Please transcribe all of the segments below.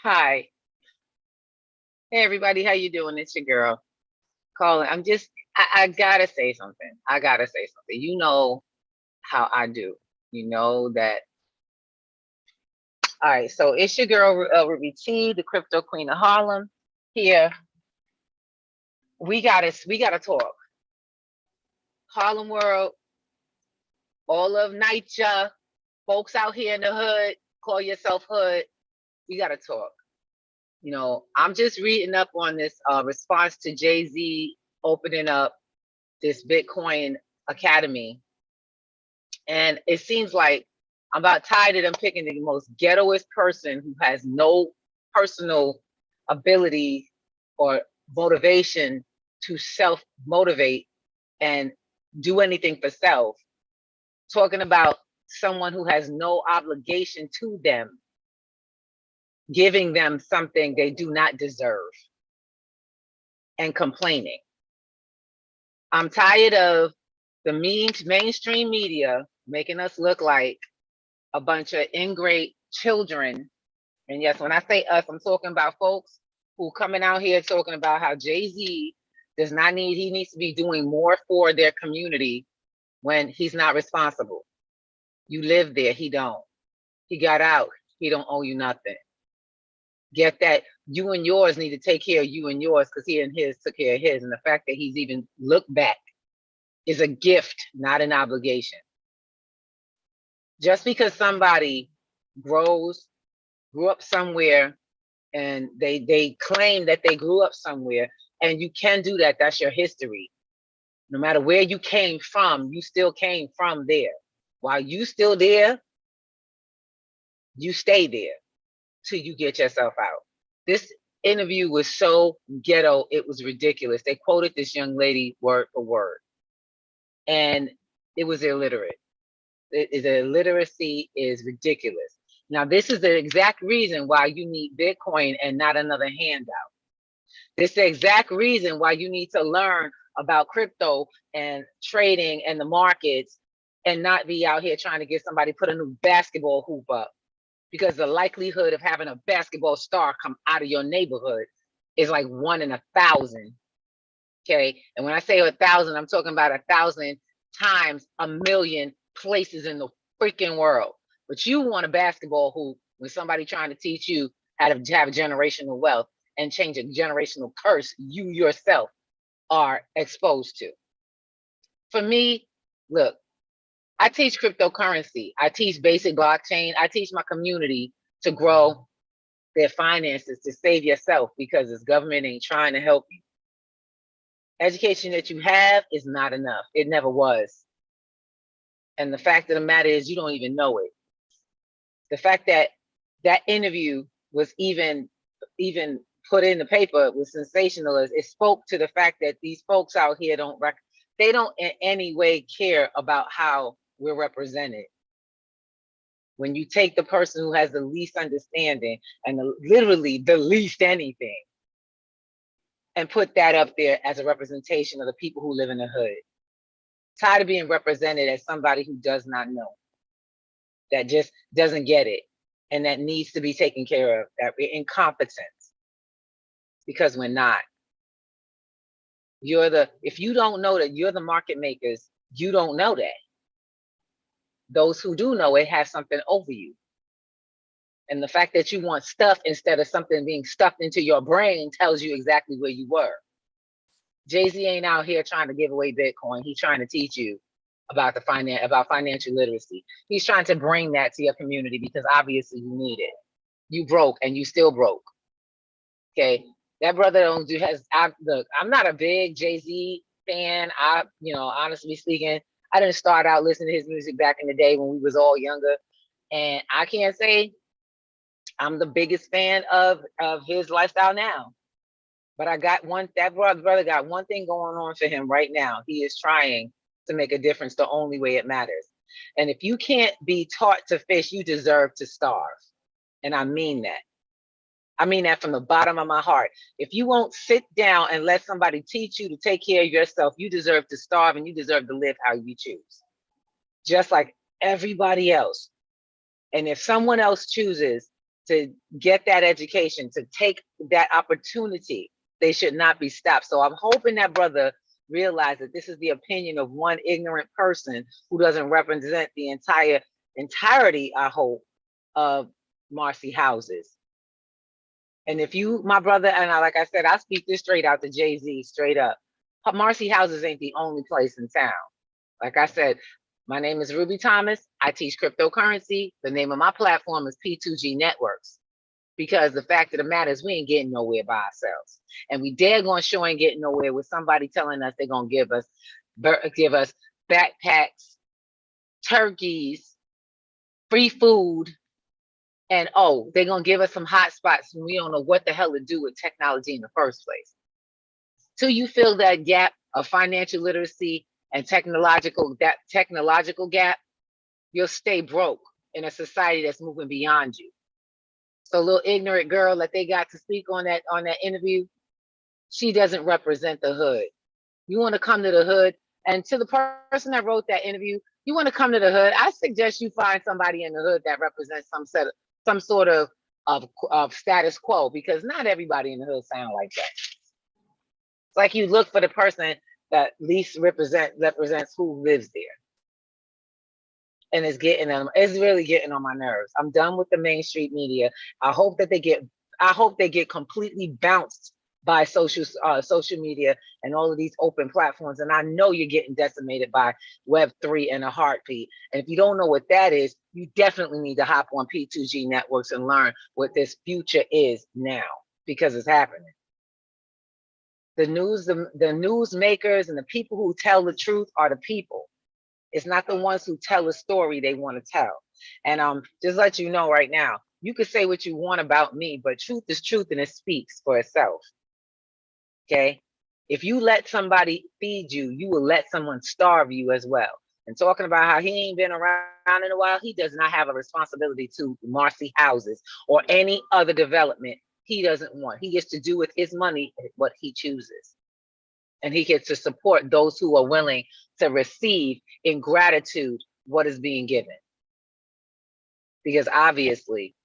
Hi. Hey everybody, how you doing? It's your girl calling. I gotta say something. I gotta say something. You know how I do. You know that. All right, so it's your girl Ruby T, the crypto queen of Harlem. Here, we gotta talk. Harlem World, all of NYCHA, folks out here in the hood, call yourself hood. We gotta talk. I'm just reading up on this response to Jay-Z opening up this Bitcoin Academy. And it seems like I'm about tired of them picking the most ghettoest person who has no personal ability or motivation to self-motivate and do anything for self. Talking about someone who has no obligation to them, giving them something they do not deserve, and complaining. I'm tired of the mainstream media making us look like a bunch of ingrate children. And yes, when I say us, I'm talking about folks who coming out here talking about how Jay-Z he needs to be doing more for their community when he's not responsible. You live there, he don't. He got out, he don't owe you nothing. Get that you and yours need to take care of you and yours because he and his took care of his. And the fact that he's even looked back is a gift, not an obligation. Just because somebody grew up somewhere and they claim that they grew up somewhere, and you can do that, that's your history. No matter where you came from, you still came from there. While you still there, you stay there till you get yourself out. This interview was so ghetto, it was ridiculous. They quoted this young lady word for word, and it was illiterate. The illiteracy is ridiculous. Now, this is the exact reason why you need Bitcoin and not another handout. This is the exact reason why you need to learn about crypto and trading and the markets and not be out here trying to get somebody put a new basketball hoop up, because the likelihood of having a basketball star come out of your neighborhood is like 1 in 1,000. Okay. And when I say 1,000, I'm talking about 1,000 times a million places in the freaking world. But you want a basketball hoop when somebody trying to teach you how to have generational wealth and change a generational curse you yourself are exposed to. For me, look, I teach cryptocurrency. I teach basic blockchain. I teach my community to grow their finances, to save yourself, because this government ain't trying to help you. Education that you have is not enough. It never was. And the fact of the matter is you don't even know it. The fact that that interview was even put in the paper was sensational. It spoke to the fact that these folks out here they don't in any way care about how we're represented. When you take the person who has the least understanding and literally the least anything and put that up there as a representation of the people who live in the hood. Tired of being represented as somebody who does not know, that just doesn't get it, and that needs to be taken care of, that we're incompetent, because we're not. If you don't know that you're the market makers, you don't know that. Those who do know it have something over you. And the fact that you want stuff instead of something being stuffed into your brain tells you exactly where you were. Jay-Z ain't out here trying to give away Bitcoin. He's trying to teach you about financial literacy. He's trying to bring that to your community because obviously you need it. You broke and you still broke. Okay, that brother look, I'm not a big Jay-Z fan. Honestly speaking, I didn't start out listening to his music back in the day when we was all younger, and I can't say I'm the biggest fan of his lifestyle now. But that brother got one thing going on for him right now. He is trying to make a difference the only way it matters. And if you can't be taught to fish, you deserve to starve. And I mean that. I mean that from the bottom of my heart. If you won't sit down and let somebody teach you to take care of yourself, you deserve to starve, and you deserve to live how you choose, just like everybody else. And if someone else chooses to get that education, to take that opportunity. They should not be stopped. So I'm hoping that brother realize that this is the opinion of one ignorant person who doesn't represent the entirety, I hope, of Marcy houses. And if you, my brother, and like I said, I speak this straight out to Jay-Z, straight up. Marcy houses ain't the only place in town. Like I said, my name is Ruby Thomas. I teach cryptocurrency. The name of my platform is P2G Networks. Because the fact of the matter is we ain't getting nowhere by ourselves. And we dare going sure ain't getting nowhere with somebody telling us they're going to give us backpacks, turkeys, free food, and oh, they're going to give us some hot spots when we don't know what the hell to do with technology in the first place. Till you fill that gap of financial literacy and technological gap, you'll stay broke in a society that's moving beyond you. So little ignorant girl that they got to speak on that interview, she doesn't represent the hood. You want to come to the hood, and to the person that wrote that interview, you want to come to the hood, I suggest you find somebody in the hood that represents some sort of status quo, because not everybody in the hood sound like that. It's like you look for the person that least represents who lives there. And it's really getting on my nerves. I'm done with the mainstream media. I hope they get completely bounced by social media and all of these open platforms. And I know you're getting decimated by Web3 in a heartbeat. And if you don't know what that is, you definitely need to hop on P2G Networks and learn what this future is now, because it's happening. The news makers and the people who tell the truth are the people. It's not the ones who tell a story they want to tell. And just let you know right now, you can say what you want about me, but truth is truth and it speaks for itself. Okay? If you let somebody feed you, you will let someone starve you as well. And talking about how he ain't been around in a while, he does not have a responsibility to Marcy houses or any other development he doesn't want. He gets to do with his money what he chooses. And he gets to support those who are willing to receive in gratitude what is being given. Because obviously,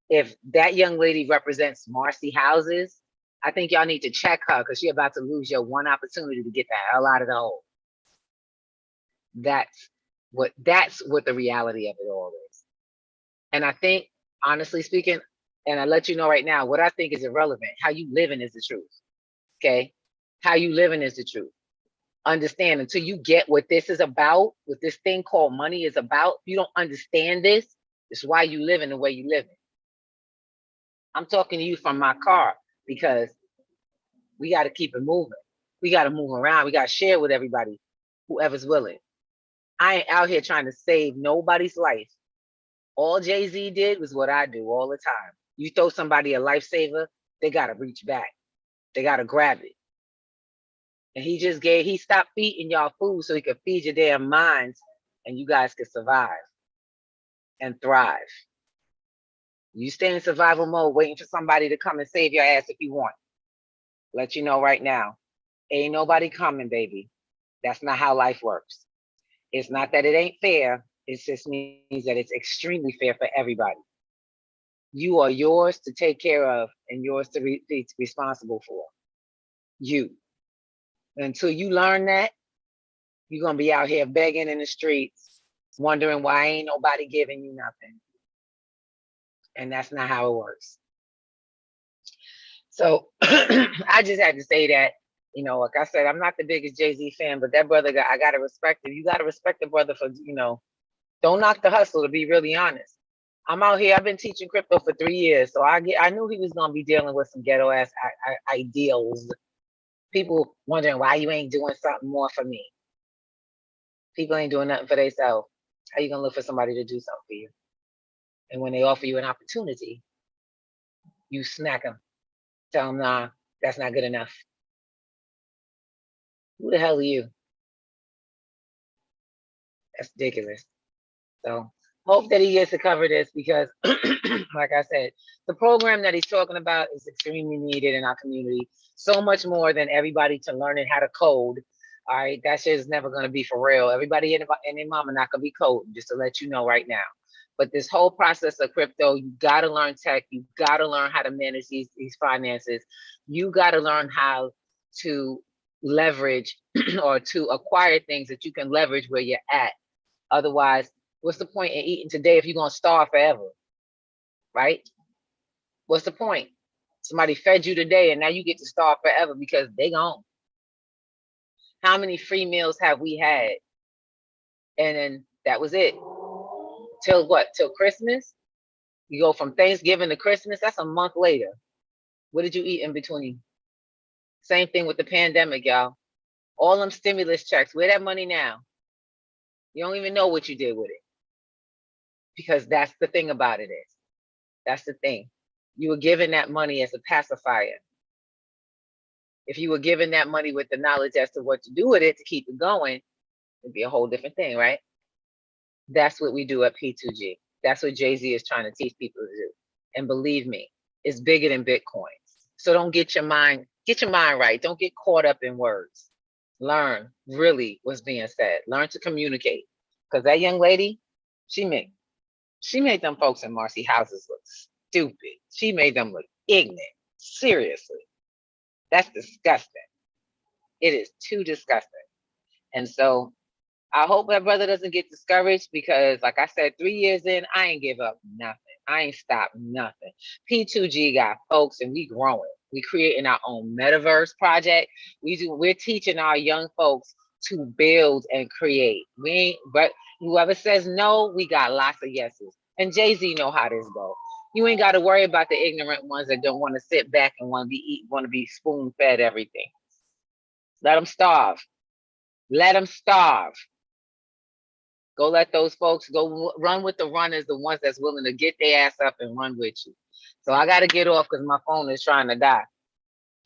if that young lady represents Marcy houses, I think y'all need to check her, because she's about to lose your one opportunity to get the hell out of the hole. That's what the reality of it all is. And I think, honestly speaking, and I let you know right now, what I think is irrelevant. How you living is the truth. Okay? How you living is the truth. Understand, until you get what this is about, what this thing called money is about, you don't understand this. It's why you live in the way you live in. I'm talking to you from my car, because we got to keep it moving. We got to move around. We got to share with everybody, whoever's willing. I ain't out here trying to save nobody's life. All Jay-Z did was what I do all the time. You throw somebody a lifesaver, they got to reach back. They got to grab it. And he stopped feeding y'all food so he could feed your damn minds and you guys could survive and thrive. You stay in survival mode waiting for somebody to come and save your ass if you want. Let you know right now, ain't nobody coming, baby. That's not how life works. It's not that it ain't fair. It just means that it's extremely fair for everybody. You are yours to take care of and yours to be responsible for. You. Until you learn that, you're going to be out here begging in the streets, wondering why ain't nobody giving you nothing. And that's not how it works. So I just had to say that, you know, like I said, I'm not the biggest Jay-Z fan, but that brother, I got to respect him. You got to respect the brother for, you know, don't knock the hustle, to be really honest. I'm out here, I've been teaching crypto for 3 years. So I knew he was going to be dealing with some ghetto ass ideals. People wondering why you ain't doing something more for me. People ain't doing nothing for themselves. How you going to look for somebody to do something for you? And when they offer you an opportunity, you smack them. Tell them, nah, that's not good enough. Who the hell are you? That's ridiculous. So hope that he gets to cover this, because like I said, the program that he's talking about is extremely needed in our community. So much more than everybody to learning how to code. All right, that shit is never going to be for real. Everybody and their mama not going to be coding, just to let you know right now. But this whole process of crypto, you got to learn tech. You got to learn how to manage these finances. You got to learn how to leverage or to acquire things that you can leverage where you're at. Otherwise, what's the point in eating today if you're going to starve forever? Right? What's the point? Somebody fed you today and now you get to starve forever because they gone. How many free meals have we had? And then that was it. Till what? Till Christmas? You go from Thanksgiving to Christmas, that's a month later. What did you eat in between? Same thing with the pandemic, y'all. All them stimulus checks, where that money now? You don't even know what you did with it. Because that's the thing about it is. That's the thing. You were given that money as a pacifier. If you were given that money with the knowledge as to what to do with it to keep it going, it'd be a whole different thing, right? That's what we do at P2G. That's what Jay-Z is trying to teach people to do. And believe me, it's bigger than Bitcoin. So don't get your mind right. Don't get caught up in words. Learn really what's being said. Learn to communicate. Because that young lady, she made them folks in Marcy houses look stupid. She made them look ignorant. Seriously. That's disgusting. It is too disgusting. And so I hope that brother doesn't get discouraged because, like I said, 3 years in, I ain't give up nothing. I ain't stopped nothing. P2G got folks and we growing. We creating our own metaverse project. We're teaching our young folks to build and create. But whoever says no, we got lots of yeses. And Jay-Z know how this goes. You ain't got to worry about the ignorant ones that don't want to sit back and want to be spoon-fed everything. Let them starve. Let them starve. Go let those folks go run with the runners, the ones that's willing to get their ass up and run with you. So I got to get off because my phone is trying to die.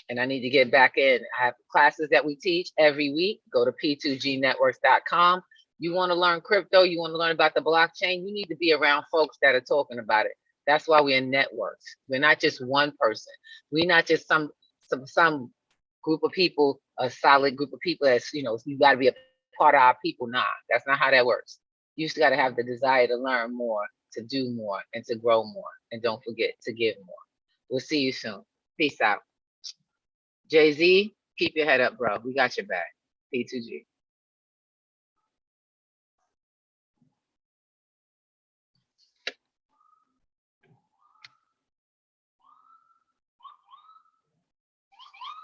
And I need to get back in. I have classes that we teach every week. Go to p2gnetworks.com. You want to learn crypto, you want to learn about the blockchain, you need to be around folks that are talking about it. That's why we're in networks. We're not just one person. We're not just some group of people, a solid group of people that's, you got to be a part of our people. Nah, that's not how that works. You just got to have the desire to learn more, to do more, and to grow more. And don't forget to give more. We'll see you soon. Peace out. Jay-Z, keep your head up, bro. We got your back. P2G.